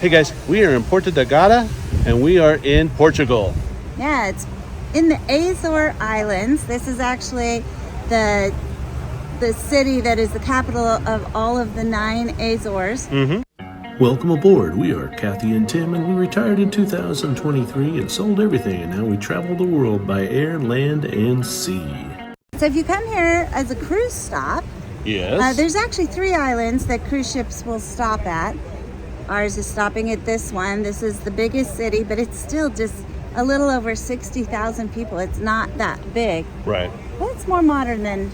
Hey guys, we are in Ponta Delgada and we are in Portugal. Yeah, it's in the Azores Islands. This is actually the city that is the capital of all of the 9 Azores. Welcome aboard. We are Kathy and Tim, and we retired in 2023 and sold everything, and now we travel the world by air, land, and sea. So if you come here as a cruise stop, Yes. there's actually 3 islands that cruise ships will stop at. Ours is stopping at this one. This is the biggest city, but it's still just a little over 60,000 people. It's not that big, Right. but it's more modern than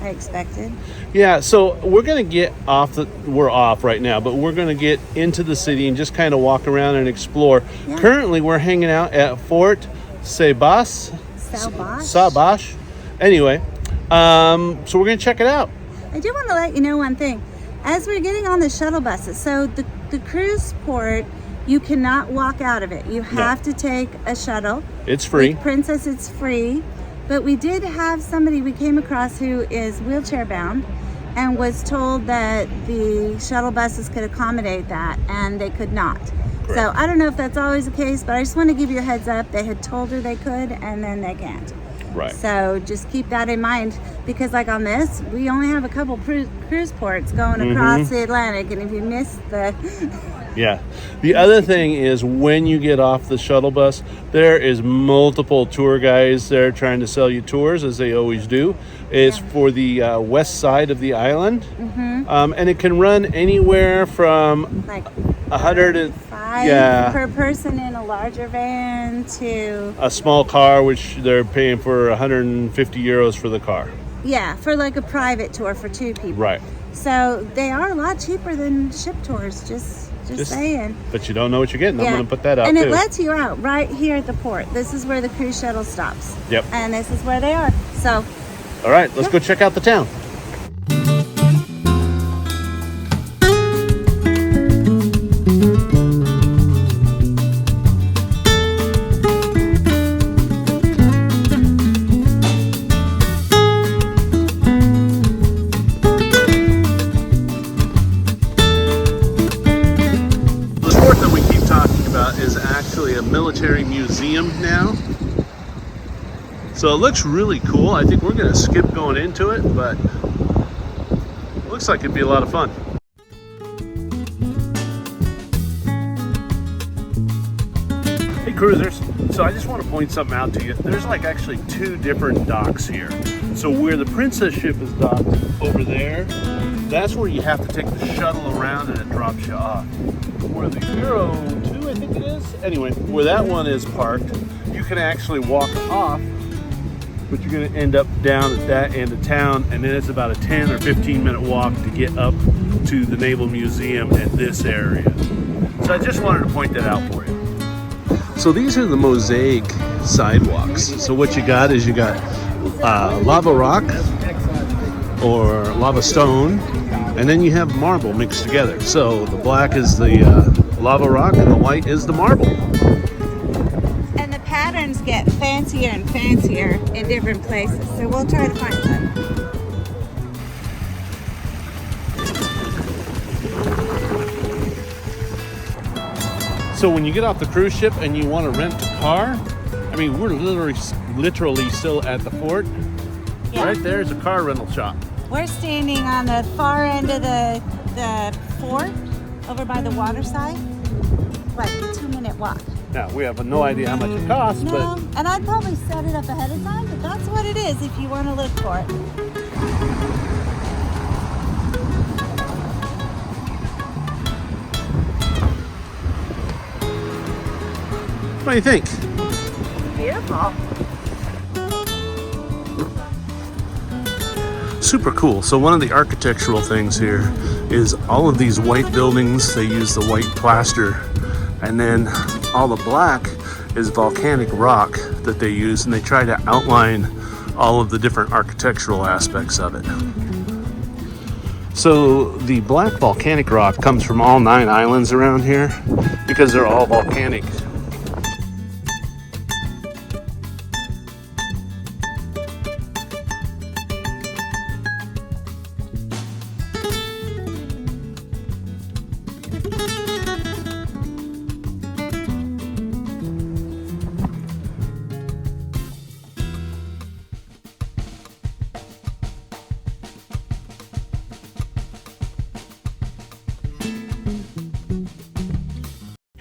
I expected. Yeah, so we're going to get off we're off right now, but we're going to get into the city and just kind of walk around and explore. Yeah. Currently, we're hanging out at Fort Sabas. Sabash. Anyway, so we're going to check it out. I do want to let you know one thing. As we're getting on the shuttle buses, so the cruise port, you cannot walk out of it. You have to take a shuttle. It's free. With Princess, it's free. But we did have somebody we came across who is wheelchair bound and was told that the shuttle buses could accommodate that, and they could not. Correct. So I don't know if that's always the case, but I just want to give you a heads up. They had told her they could, and then they can't. Right. So just keep that in mind, because like on this, we only have a couple cruise ports going across the Atlantic, and if you miss the... Yeah. The other thing is when you get off the shuttle bus, there is multiple tour guys there trying to sell you tours, as they always do. It's for the west side of the island. And it can run anywhere from like 105 per person in a larger van to a small car, which they're paying for 150 euros for the car. Yeah, for like a private tour for 2 people. Right. So they are a lot cheaper than ship tours, just saying. But you don't know what you're getting. I'm going to put that out and too. it lets you out right here at the port. This is where the cruise shuttle stops. Yep. And this is where they are. So all right, let's go check out the town. Is actually a military museum now. So it looks really cool. I think we're going to skip going into it, but it looks like it'd be a lot of fun. Hey cruisers, so I just want to point something out to you. There's like actually 2 different docks here. So where the Princess ship is docked over there, that's where you have to take the shuttle around and it drops you off. Where the Euro 2, I think it is. Anyway, where that one is parked, you can actually walk off, but you're going to end up down at that end of town, and then it's about a 10 or 15 minute walk to get up to the Naval Museum in this area. So I just wanted to point that out for you. So these are the mosaic sidewalks. So what you got is you got lava rock or lava stone, and then you have marble mixed together. So the black is the lava rock and the white is the marble. and the patterns get fancier and fancier in different places. So we'll try to find them. So when you get off the cruise ship and you want to rent a car, I mean, we're literally still at the fort. Yeah. Right there's a car rental shop. We're standing on the far end of the fort, over by the water side. Like a 2-minute walk. Now, we have no idea how much it costs, No, but... and I'd probably set it up ahead of time, but that's what it is if you want to look for it. What do you think? Beautiful. Super cool. So one of the architectural things here is all of these white buildings, they use the white plaster, and then all the black is volcanic rock that they use, and they try to outline all of the different architectural aspects of it. So the black volcanic rock comes from all 9 islands around here because they're all volcanic.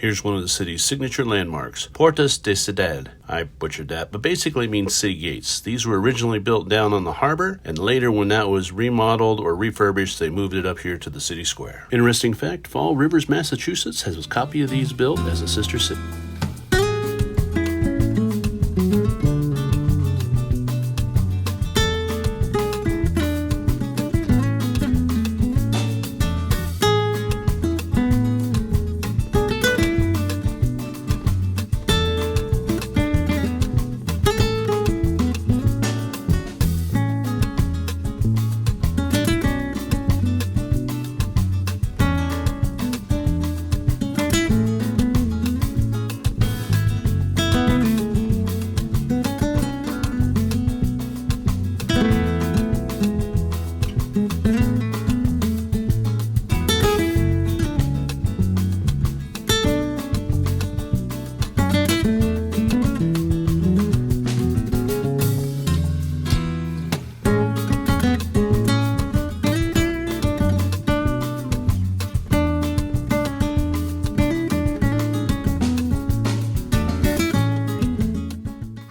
Here's one of the city's signature landmarks, Porta Delgada. I butchered that, but basically means city gates. These were originally built down on the harbor, and later when that was remodeled or refurbished, they moved it up here to the city square. Interesting fact, Fall Rivers, Massachusetts has a copy of these built as a sister city.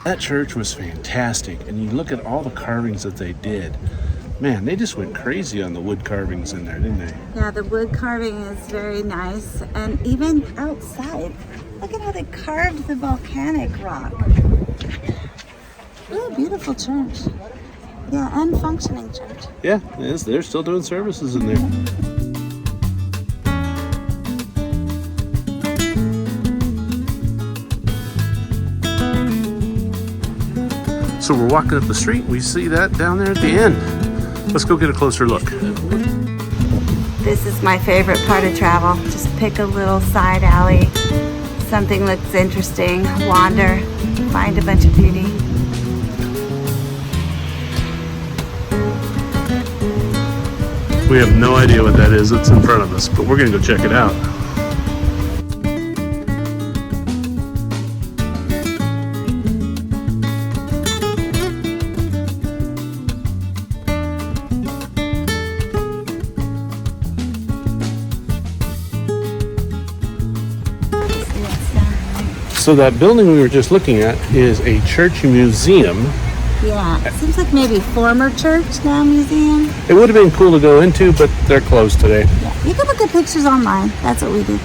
That church was fantastic, and you look at all the carvings that they did. Man, they just went crazy on the wood carvings in there, didn't they? Yeah, the wood carving is very nice. And even outside, look at how they carved the volcanic rock. Really beautiful church. Yeah, and functioning church. Yeah, it is. They're still doing services in there. So we're walking up the street, we see that down there at the end. Let's go get a closer look. This is my favorite part of travel. Just pick a little side alley, something looks interesting, wander, find a bunch of beauty. We have no idea what that is that's in front of us, but we're gonna go check it out. So that building we were just looking at is a church museum. Yeah, it seems like maybe former church, now museum. It would have been cool to go into, but they're closed today. Yeah, you can look at pictures online. That's what we do.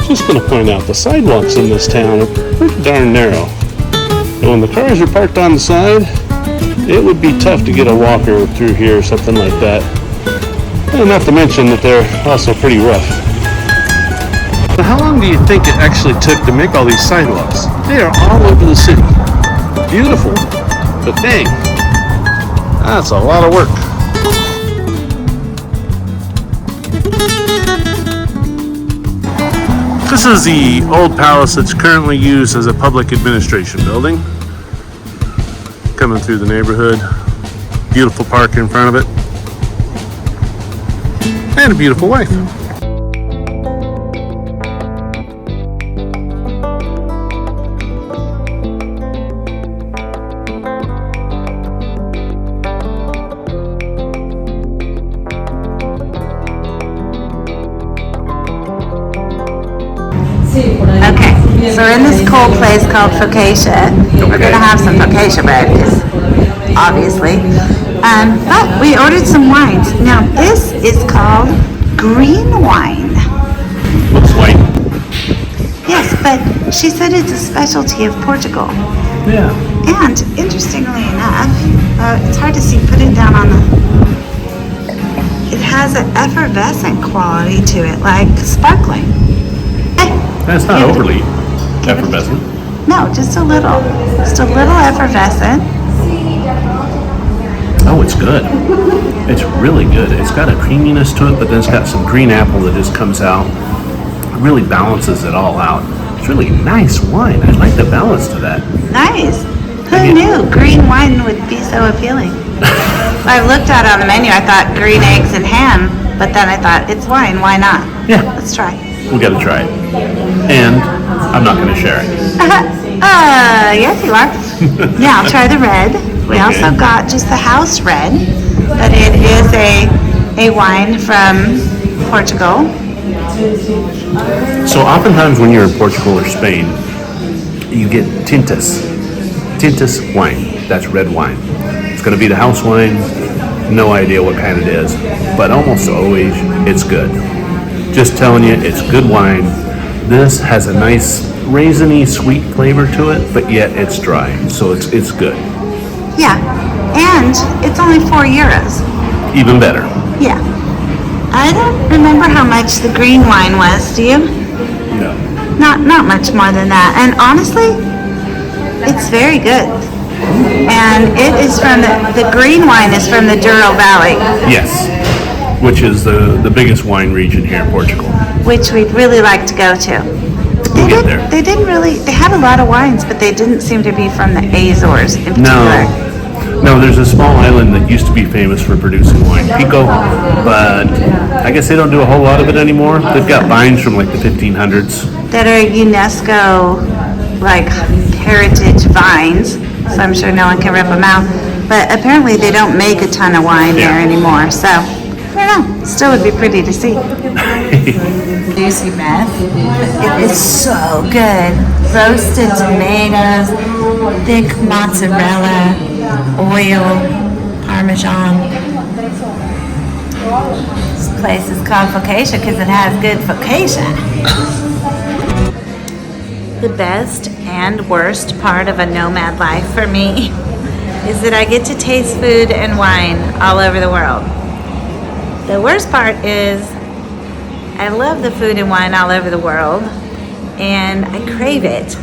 Just going to point out the sidewalks in this town are pretty darn narrow. And when the cars are parked on the side, it would be tough to get a walker through here or something like that. And not to mention that they're also pretty rough. Now, how long do you think it actually took to make all these sidewalks? They are all over the city. Beautiful, but dang, that's a lot of work. This is the old palace that's currently used as a public administration building. Coming through the neighborhood. Beautiful park in front of it. And a beautiful wife. Okay, so we're in this cool place called Focaccia. We're gonna have some focaccia bread, obviously. But we ordered some wines. Now this is called green wine. Looks white. Yes, but she said it's a specialty of Portugal. Yeah. And interestingly enough, it's hard to see, put it down on the, it has an effervescent quality to it, like sparkling. Hey, That's not give it a- overly give it a- effervescent. No, just a little effervescent. Oh, it's good. It's really good. It's got a creaminess to it, but then it's got some green apple that just comes out. It really balances it all out. It's really nice wine. I like the balance to that. Nice. Who knew green wine would be so appealing? I looked at it on the menu, I thought green eggs and ham, but then I thought, it's wine, why not? Yeah. Let's try. We gotta try it. And I'm not gonna share it. Yes you are. Yeah, I'll try the red. We Okay. also got just the house red, but it is a wine from Portugal. So oftentimes when you're in Portugal or Spain, you get tintas wine. That's red wine. It's going to be the house wine. No idea what kind it is, but almost always it's good. Just telling you, it's good wine. This has a nice raisiny, sweet flavor to it, but yet it's dry, so it's good. Yeah, and it's only €4. Even better. Yeah. I don't remember how much the green wine was, do you? No. Not much more than that. And honestly, it's very good. And it is from the green wine is from the Douro Valley, Yes, which is the biggest wine region here in Portugal. which we'd really like to go to. We'll get there. They didn't really, they had a lot of wines, but they didn't seem to be from the Azores in particular. No, there's a small island that used to be famous for producing wine, Pico, but I guess they don't do a whole lot of it anymore. They've got vines from like the 1500s. That are UNESCO, like, heritage vines, so I'm sure no one can rip them out. But apparently they don't make a ton of wine there Yeah. anymore, so, I don't know, still would be pretty to see. Juicy mess. It is so good. Roasted tomatoes, thick mozzarella, oil, Parmesan. This place is called Focaccia because it has good focaccia. The best and worst part of a nomad life for me is that I get to taste food and wine all over the world. The worst part is I love the food and wine all over the world, and I crave it.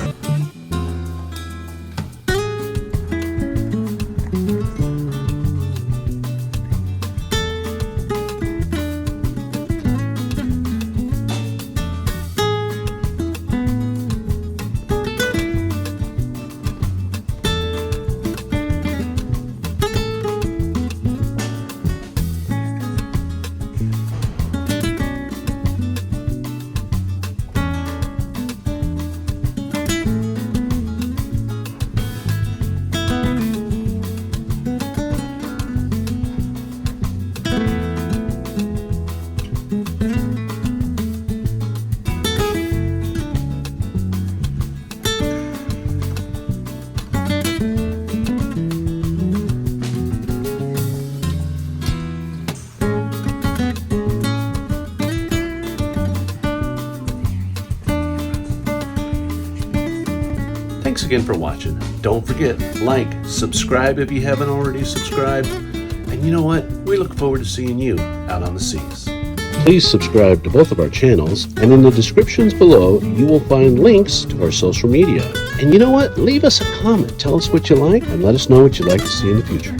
Thanks again for watching. Don't forget, like, subscribe if you haven't already subscribed. And you know what? We look forward to seeing you out on the seas. Please subscribe to both of our channels, and in the descriptions below, you will find links to our social media. And you know what? Leave us a comment. Tell us what you like, and let us know what you'd like to see in the future.